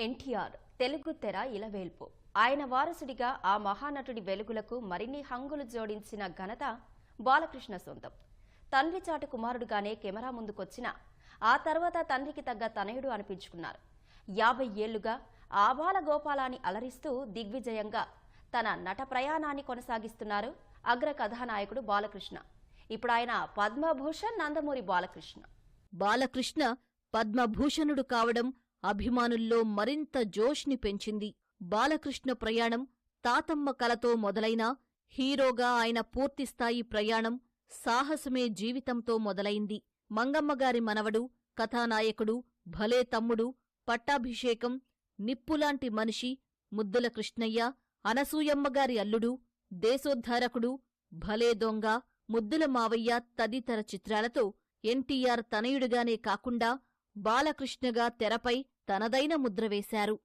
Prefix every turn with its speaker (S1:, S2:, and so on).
S1: ఎన్టీఆర్ తెలుగు తెర ఇలవేల్పు. ఆయన వారసుడిగా ఆ మహానటుడి వెలుగులకు మరిన్ని హంగులు జోడించిన ఘనత బాలకృష్ణ సొంతం. తండ్రి చాటు కుమారుడుగానే కెమెరా ముందుకొచ్చిన ఆ తర్వాత తండ్రికి తగ్గ తనయుడు అనిపించుకున్నారు. 50 ఏళ్లుగా ఆబాల గోపాలాన్ని అలరిస్తూ దిగ్విజయంగా తన నట ప్రయాణాన్ని కొనసాగిస్తున్నారు అగ్ర కథానాయకుడు బాలకృష్ణ. ఇప్పుడు ఆయన పద్మభూషణ్ నందమూరి బాలకృష్ణ.
S2: బాలకృష్ణ పద్మభూషణుడు కావడం అభిమానుల్లో మరింత జోష్ని పెంచింది. బాలకృష్ణ ప్రయాణం తాతమ్మ కలతో మొదలైనా హీరోగా ఆయన పూర్తిస్థాయి ప్రయాణం సాహసమే జీవితంతో మొదలైంది. మంగమ్మగారి మనవడు, కథానాయకుడు, భలే తమ్ముడు, పట్టాభిషేకం, నిప్పులాంటి మనిషి, ముద్దుల కృష్ణయ్య, అనసూయమ్మగారి అల్లుడు, దేశోద్ధారకుడు, భలే దొంగ, ముద్దుల మావయ్య తదితర చిత్రాలతో ఎన్టీఆర్ తనయుడిగానే కాకుండా బాలకృష్ణగా తెరపై తనదైన ముద్ర వేశారు.